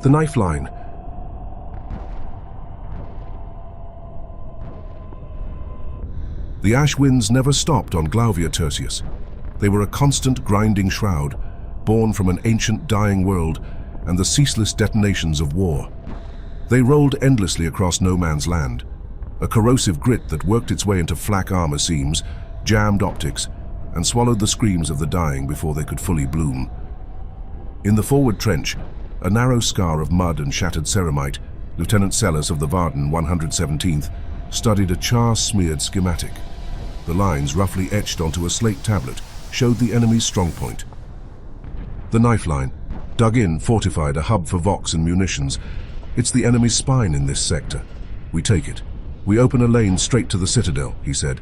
The knife line. The ash winds never stopped on Glauvia Tertius. They were a constant grinding shroud, born from an ancient dying world and the ceaseless detonations of war. They rolled endlessly across no man's land, a corrosive grit that worked its way into flak armor seams, jammed optics, and swallowed the screams of the dying before they could fully bloom. In the forward trench, a narrow scar of mud and shattered ceramite, Lieutenant Sellas of the Vardan 117th studied a char-smeared schematic. The lines, roughly etched onto a slate tablet, showed the enemy's strong point. The knife line, dug in, fortified, a hub for Vox and munitions. It's the enemy's spine in this sector. We take it. We open a lane straight to the citadel, he said,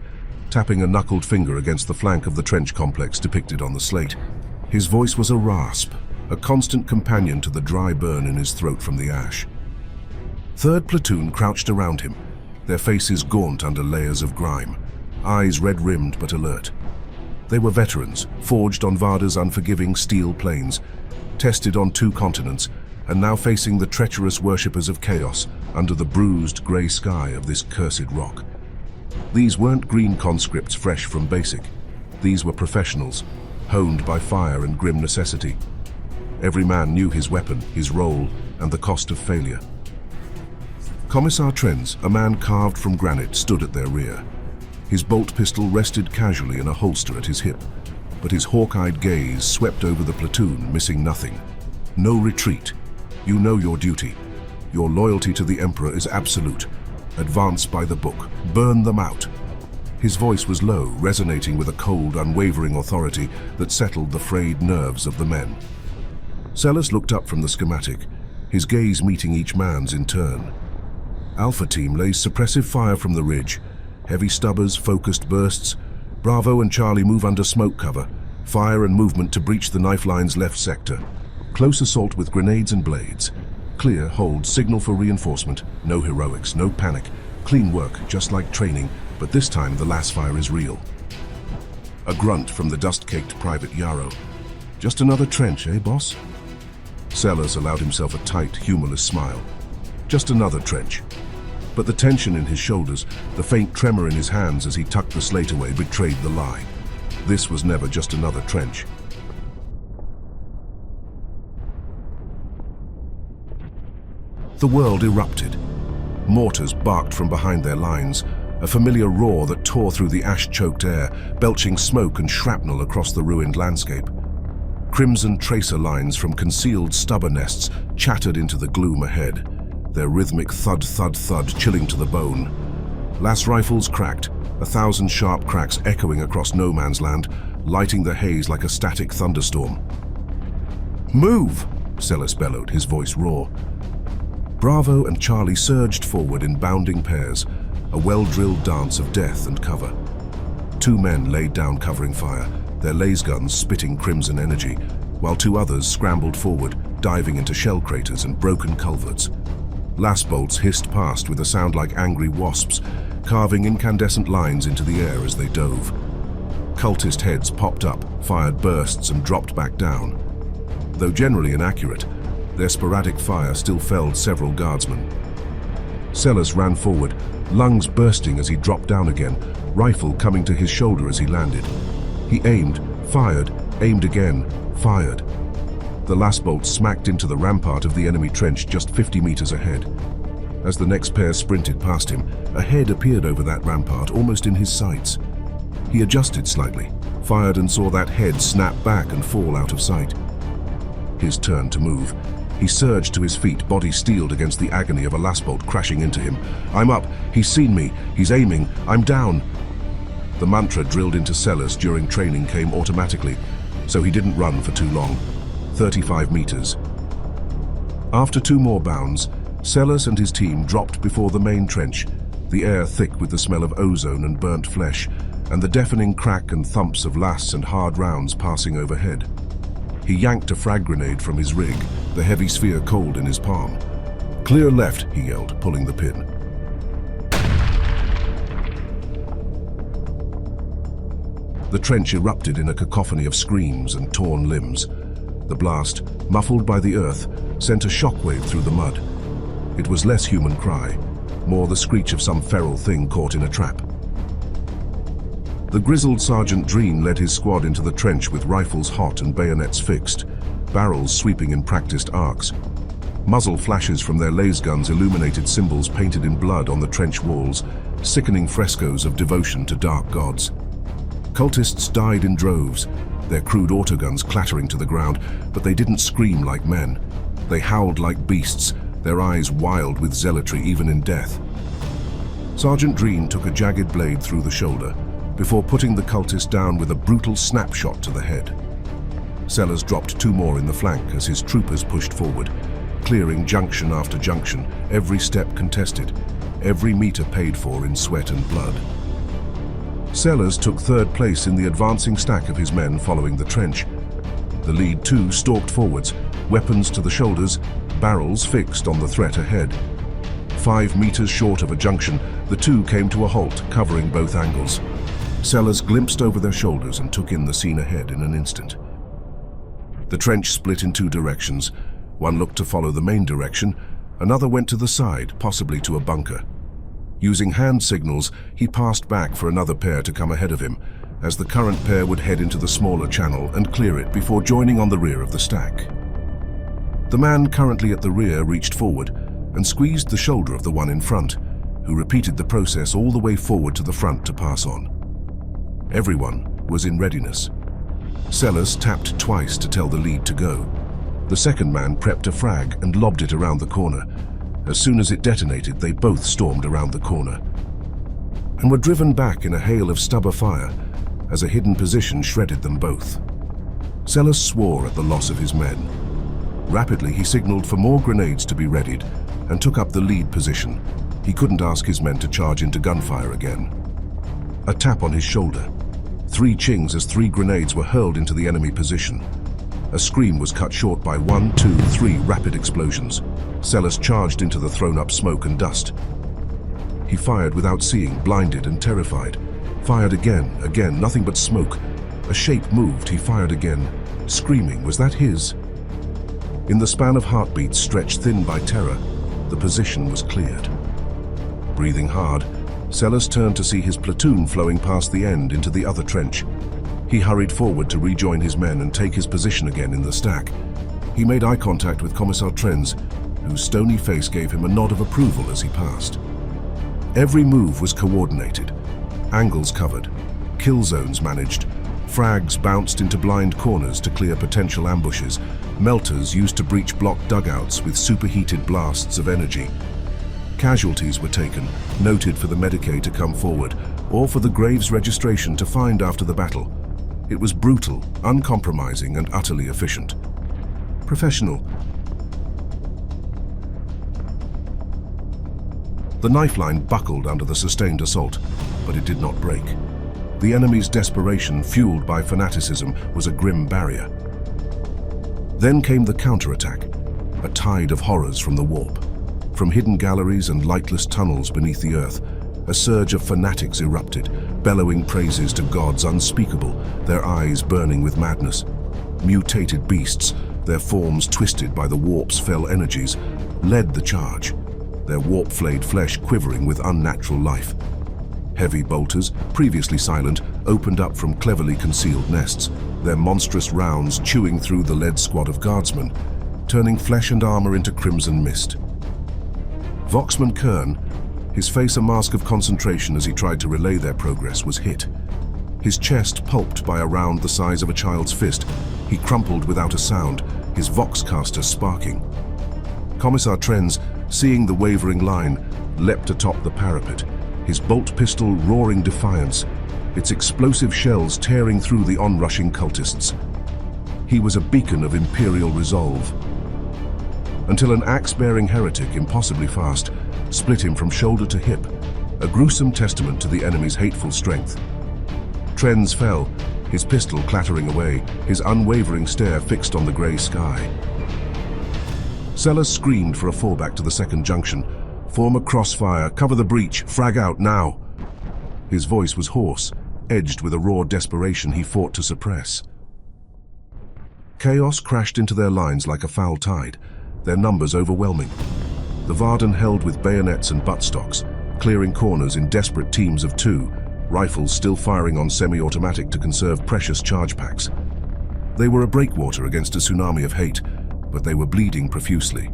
tapping a knuckled finger against the flank of the trench complex depicted on the slate. His voice was a rasp, a constant companion to the dry burn in his throat from the ash. Third platoon crouched around him, their faces gaunt under layers of grime, eyes red-rimmed but alert. They were veterans, forged on Varda's unforgiving steel plains, tested on 2 continents, and now facing the treacherous worshippers of chaos under the bruised grey sky of this cursed rock. These weren't green conscripts fresh from basic. These were professionals, honed by fire and grim necessity. Every man knew his weapon, his role, and the cost of failure. Commissar Trenz, a man carved from granite, stood at their rear. His bolt pistol rested casually in a holster at his hip, but his hawk-eyed gaze swept over the platoon, missing nothing. No retreat. You know your duty. Your loyalty to the Emperor is absolute. Advance by the book. Burn them out. His voice was low, resonating with a cold, unwavering authority that settled the frayed nerves of the men. Sellas looked up from the schematic, his gaze meeting each man's in turn. Alpha Team lays suppressive fire from the ridge. Heavy stubbers, focused bursts. Bravo and Charlie move under smoke cover. Fire and movement to breach the knife line's left sector. Close assault with grenades and blades. Clear, hold, signal for reinforcement. No heroics, no panic. Clean work, just like training, but this time the last fire is real. A grunt from the dust-caked Private Yarrow. Just another trench, eh, boss? Sellas allowed himself a tight, humorless smile. Just another trench. But the tension in his shoulders, the faint tremor in his hands as he tucked the slate away, betrayed the lie. This was never just another trench. The world erupted. Mortars barked from behind their lines, a familiar roar that tore through the ash-choked air, belching smoke and shrapnel across the ruined landscape. Crimson tracer lines from concealed stubber nests chattered into the gloom ahead, their rhythmic thud-thud-thud chilling to the bone. Las rifles cracked, 1,000 sharp cracks echoing across no man's land, lighting the haze like a static thunderstorm. "Move!" Sellas bellowed, his voice raw. Bravo and Charlie surged forward in bounding pairs, a well-drilled dance of death and cover. 2 men laid down covering fire, their laser guns spitting crimson energy, while 2 others scrambled forward, diving into shell craters and broken culverts. Las bolts hissed past with a sound like angry wasps, carving incandescent lines into the air as they dove. Cultist heads popped up, fired bursts, and dropped back down. Though generally inaccurate, their sporadic fire still felled several guardsmen. Sellas ran forward, lungs bursting as he dropped down again, rifle coming to his shoulder as he landed. He aimed, fired, aimed again, fired. The last bolt smacked into the rampart of the enemy trench just 50 meters ahead. As the next pair sprinted past him, a head appeared over that rampart, almost in his sights. He adjusted slightly, fired and saw that head snap back and fall out of sight. His turn to move. He surged to his feet, body steeled against the agony of a last bolt crashing into him. "I'm up. He's seen me. He's aiming. I'm down." The mantra drilled into Sellas during training came automatically, so he didn't run for too long. 35 meters. After 2 more bounds, Sellas and his team dropped before the main trench, the air thick with the smell of ozone and burnt flesh, and the deafening crack and thumps of lasts and hard rounds passing overhead. He yanked a frag grenade from his rig, the heavy sphere cold in his palm. "Clear left," he yelled, pulling the pin. The trench erupted in a cacophony of screams and torn limbs. The blast, muffled by the earth, sent a shockwave through the mud. It was less human cry, more the screech of some feral thing caught in a trap. The grizzled Sergeant Dreen led his squad into the trench with rifles hot and bayonets fixed, barrels sweeping in practiced arcs. Muzzle flashes from their lasguns illuminated symbols painted in blood on the trench walls, sickening frescoes of devotion to dark gods. Cultists died in droves, their crude autoguns clattering to the ground, but they didn't scream like men. They howled like beasts, their eyes wild with zealotry even in death. Sergeant Dreen took a jagged blade through the shoulder, before putting the cultist down with a brutal snapshot to the head. Sellas dropped 2 more in the flank as his troopers pushed forward, clearing junction after junction, every step contested, every meter paid for in sweat and blood. Sellas took 3rd place in the advancing stack of his men following the trench. The lead 2 stalked forwards, weapons to the shoulders, barrels fixed on the threat ahead. 5 meters short of a junction, the 2 came to a halt, covering both angles. Sellas glimpsed over their shoulders and took in the scene ahead in an instant. The trench split in 2 directions. One looked to follow the main direction, another went to the side, possibly to a bunker. Using hand signals, he passed back for another pair to come ahead of him, as the current pair would head into the smaller channel and clear it before joining on the rear of the stack. The man currently at the rear reached forward and squeezed the shoulder of the one in front, who repeated the process all the way forward to the front to pass on. Everyone was in readiness. Sellas tapped twice to tell the lead to go. The second man prepped a frag and lobbed it around the corner. As soon as it detonated, they both stormed around the corner and were driven back in a hail of stubber fire as a hidden position shredded them both. Sellas swore at the loss of his men. Rapidly, he signaled for more grenades to be readied and took up the lead position. He couldn't ask his men to charge into gunfire again. A tap on his shoulder. 3 chings as 3 grenades were hurled into the enemy position. A scream was cut short by 1, 2, 3 rapid explosions. Sellas charged into the thrown-up smoke and dust. He fired without seeing, blinded and terrified. Fired again, nothing but smoke. A shape moved, he fired again, screaming. Was that his? In the span of heartbeats stretched thin by terror, the position was cleared. Breathing hard, Sellas turned to see his platoon flowing past the end into the other trench. He hurried forward to rejoin his men and take his position again in the stack. He made eye contact with Commissar Trenz, whose stony face gave him a nod of approval as he passed. Every move was coordinated, angles covered, kill zones managed, frags bounced into blind corners to clear potential ambushes, melters used to breach block dugouts with superheated blasts of energy. Casualties were taken, noted for the Medicae to come forward, or for the Graves registration to find after the battle. It was brutal, uncompromising, and utterly efficient. Professional. The knife-line buckled under the sustained assault, but it did not break. The enemy's desperation, fueled by fanaticism, was a grim barrier. Then came the counterattack, a tide of horrors from the warp. From hidden galleries and lightless tunnels beneath the earth, a surge of fanatics erupted, bellowing praises to gods unspeakable, their eyes burning with madness. Mutated beasts, their forms twisted by the warp's fell energies, led the charge, their warp-flayed flesh quivering with unnatural life. Heavy bolters, previously silent, opened up from cleverly concealed nests, their monstrous rounds chewing through the lead squad of guardsmen, turning flesh and armor into crimson mist. Voxman Kern, his face a mask of concentration as he tried to relay their progress, was hit. His chest pulped by a round the size of a child's fist. He crumpled without a sound, his voxcaster sparking. Commissar Trenz, seeing the wavering line, leapt atop the parapet, his bolt pistol roaring defiance, its explosive shells tearing through the onrushing cultists. He was a beacon of Imperial resolve. Until an axe-bearing heretic, impossibly fast, split him from shoulder to hip, a gruesome testament to the enemy's hateful strength. Trenz fell, his pistol clattering away, his unwavering stare fixed on the grey sky. Sellas screamed for a fallback to the second junction. Form a crossfire, cover the breach, frag out now. His voice was hoarse, edged with a raw desperation he fought to suppress. Chaos crashed into their lines like a foul tide, their numbers overwhelming. The Vardan held with bayonets and buttstocks, clearing corners in desperate teams of two, rifles still firing on semi-automatic to conserve precious charge packs. They were a breakwater against a tsunami of hate, but they were bleeding profusely.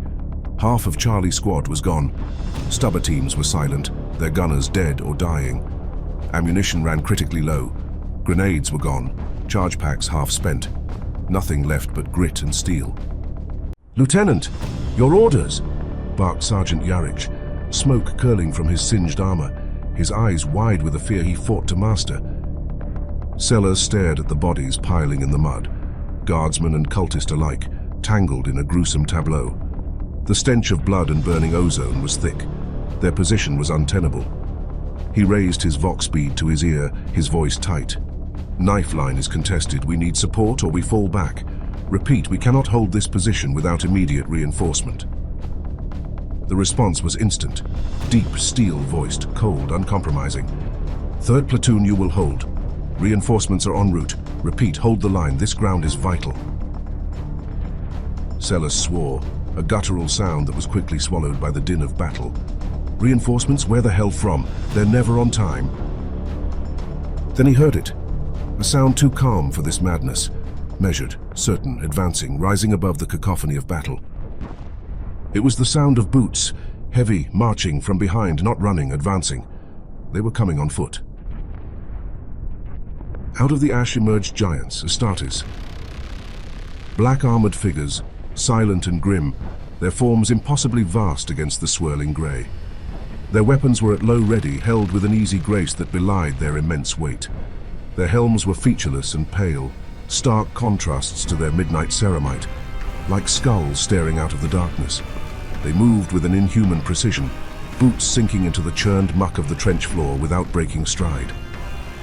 Half of Charlie's squad was gone. Stubber teams were silent, their gunners dead or dying. Ammunition ran critically low. Grenades were gone, charge packs half spent. Nothing left but grit and steel. "Lieutenant, your orders!" barked Sergeant Yarich, smoke curling from his singed armor, his eyes wide with a fear he fought to master. Sellas stared at the bodies piling in the mud, guardsmen and cultist alike, tangled in a gruesome tableau. The stench of blood and burning ozone was thick. Their position was untenable. He raised his vox bead to his ear, his voice tight. "Knife line is contested. We need support or we fall back. Repeat, we cannot hold this position without immediate reinforcement." The response was instant. Deep, steel-voiced, cold, uncompromising. "Third platoon you will hold. Reinforcements are en route. Repeat, hold the line. This ground is vital." Sellas swore, a guttural sound that was quickly swallowed by the din of battle. "Reinforcements? Where the hell from? They're never on time." Then he heard it. A sound too calm for this madness. Measured, certain, advancing, rising above the cacophony of battle. It was the sound of boots, heavy, marching from behind, not running, advancing. They were coming on foot. Out of the ash emerged giants, Astartes. Black-armored figures, silent and grim, their forms impossibly vast against the swirling grey. Their weapons were at low ready, held with an easy grace that belied their immense weight. Their helms were featureless and pale, stark contrasts to their midnight ceramite, like skulls staring out of the darkness. They moved with an inhuman precision, boots sinking into the churned muck of the trench floor without breaking stride.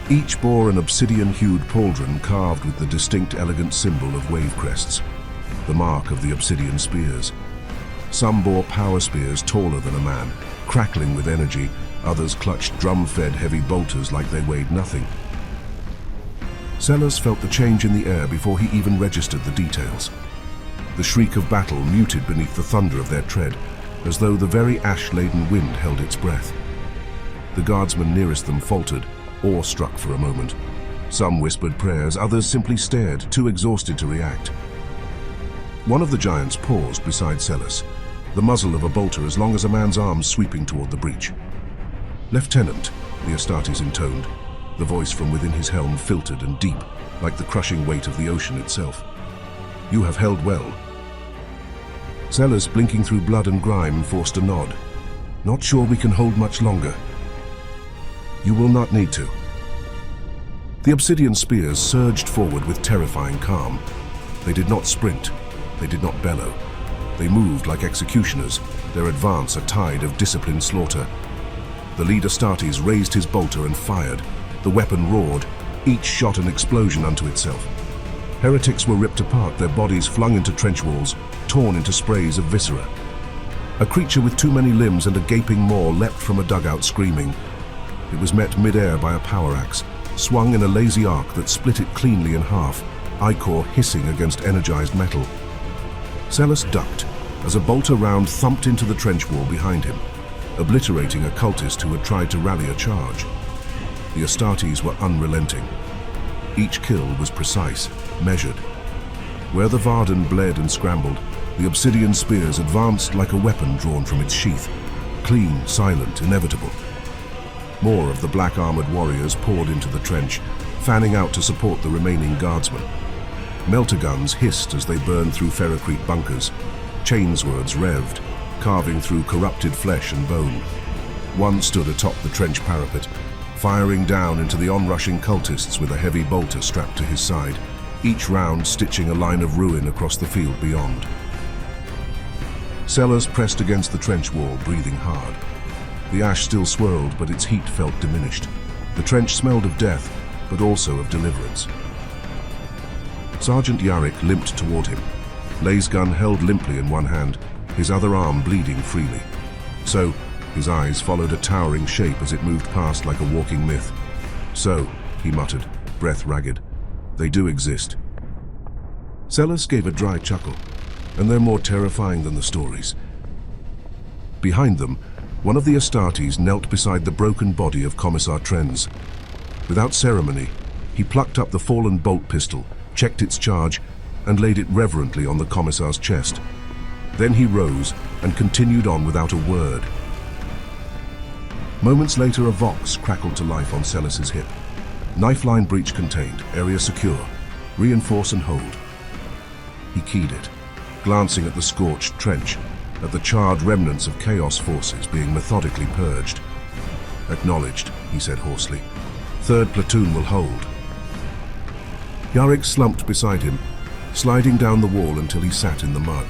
Each bore an obsidian-hued pauldron carved with the distinct elegant symbol of wave crests, the mark of the obsidian spears. Some bore power spears taller than a man, crackling with energy. Others clutched drum-fed heavy bolters like they weighed nothing. Sellas felt the change in the air before he even registered the details. The shriek of battle muted beneath the thunder of their tread, as though the very ash-laden wind held its breath. The guardsmen nearest them faltered, awe-struck for a moment. Some whispered prayers, others simply stared, too exhausted to react. One of the giants paused beside Sellas, the muzzle of a bolter as long as a man's arms sweeping toward the breach. "Lieutenant," the Astartes intoned, the voice from within his helm filtered and deep, like the crushing weight of the ocean itself. "You have held well." Sellas, blinking through blood and grime, forced a nod. "Not sure we can hold much longer." "You will not need to." The obsidian spears surged forward with terrifying calm. They did not sprint. They did not bellow. They moved like executioners, their advance a tide of disciplined slaughter. The lead Astartes raised his bolter and fired. The weapon roared, each shot an explosion unto itself. Heretics were ripped apart, their bodies flung into trench walls, torn into sprays of viscera. A creature with too many limbs and a gaping maw leapt from a dugout screaming. It was met mid-air by a power axe, swung in a lazy arc that split it cleanly in half, ichor hissing against energized metal. Sellas ducked as a bolter round thumped into the trench wall behind him, obliterating a cultist who had tried to rally a charge. The Astartes were unrelenting. Each kill was precise, measured. Where the Vardan bled and scrambled, the obsidian spears advanced like a weapon drawn from its sheath, clean, silent, inevitable. More of the black-armored warriors poured into the trench, fanning out to support the remaining guardsmen. Melter guns hissed as they burned through ferocrete bunkers. Chainswords revved, carving through corrupted flesh and bone. One stood atop the trench parapet, firing down into the onrushing cultists with a heavy bolter strapped to his side, each round stitching a line of ruin across the field beyond. Sellas pressed against the trench wall, breathing hard. The ash still swirled, but its heat felt diminished. The trench smelled of death, but also of deliverance. Sergeant Yarich limped toward him, Lay's gun held limply in one hand, his other arm bleeding freely. So, his eyes followed a towering shape as it moved past like a walking myth. "So," he muttered, breath ragged, "they do exist." Sellas gave a dry chuckle. and they're more terrifying than the stories. Behind them, one of the Astartes knelt beside the broken body of Commissar Trenz. Without ceremony, he plucked up the fallen bolt pistol, checked its charge, and laid it reverently on the Commissar's chest. Then he rose and continued on without a word. Moments later, a Vox crackled to life on Sellas's hip. Knife-line breach contained, area secure. Reinforce and hold. He keyed it, glancing at the scorched trench, at the charred remnants of Chaos forces being methodically purged. Acknowledged, he said hoarsely. Third platoon will hold. Yarrick slumped beside him, sliding down the wall until he sat in the mud.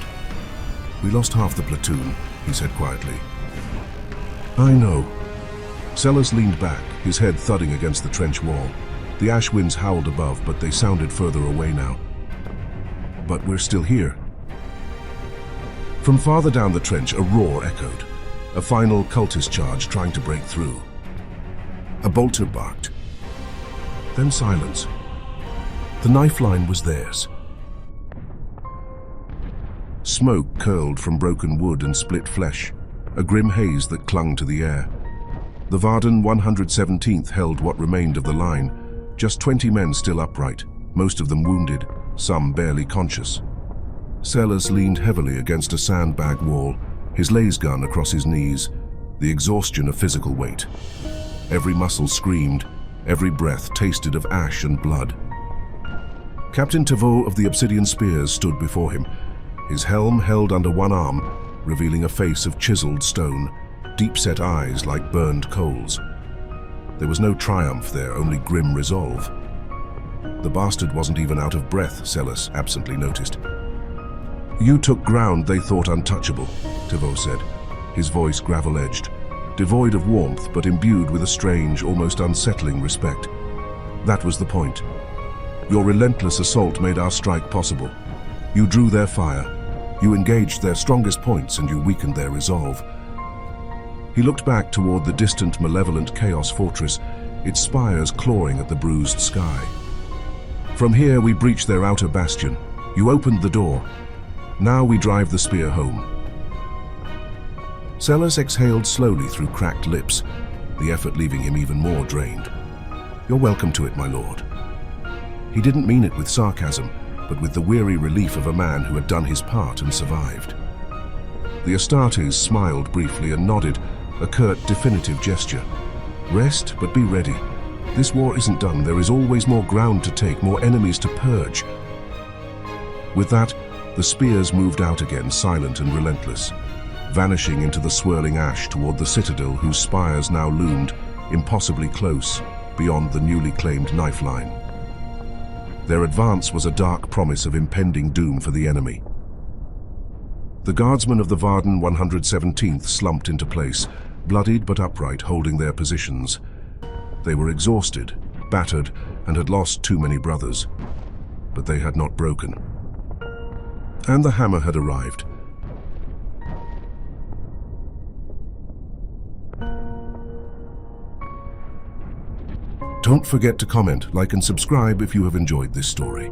We lost half the platoon, he said quietly. I know. Sellas leaned back, his head thudding against the trench wall. The ash winds howled above, but they sounded further away now. But we're still here. From farther down the trench, a roar echoed. A final cultist charge trying to break through. A bolter barked. Then silence. The knife line was theirs. Smoke curled from broken wood and split flesh, a grim haze that clung to the air. The Vardan 117th held what remained of the line, just 20 men still upright, most of them wounded, some barely conscious. Sellas leaned heavily against a sandbag wall, his laser gun across his knees, the exhaustion of physical weight. Every muscle screamed, every breath tasted of ash and blood. Captain Tavot of the Obsidian Spears stood before him, his helm held under one arm, revealing a face of chiseled stone, deep-set eyes like burned coals. There was no triumph there, only grim resolve. The bastard wasn't even out of breath, Sellas absently noticed. You took ground they thought untouchable, Tavot said, his voice gravel-edged, devoid of warmth but imbued with a strange, almost unsettling respect. That was the point. Your relentless assault made our strike possible. You drew their fire. You engaged their strongest points and you weakened their resolve. He looked back toward the distant, malevolent Chaos fortress, its spires clawing at the bruised sky. From here we breached their outer bastion. You opened the door. Now we drive the spear home. Sellas exhaled slowly through cracked lips, the effort leaving him even more drained. You're welcome to it, my lord. He didn't mean it with sarcasm, but with the weary relief of a man who had done his part and survived. The Astartes smiled briefly and nodded, a curt, definitive gesture. Rest, but be ready. This war isn't done. There is always more ground to take, more enemies to purge. With that, the spears moved out again, silent and relentless, vanishing into the swirling ash toward the citadel whose spires now loomed, impossibly close, beyond the newly claimed knife line. Their advance was a dark promise of impending doom for the enemy. The guardsmen of the Vardan 117th slumped into place, bloodied but upright, holding their positions. They were exhausted, battered, and had lost too many brothers. But they had not broken. And the hammer had arrived. Don't forget to comment, like and subscribe if you have enjoyed this story.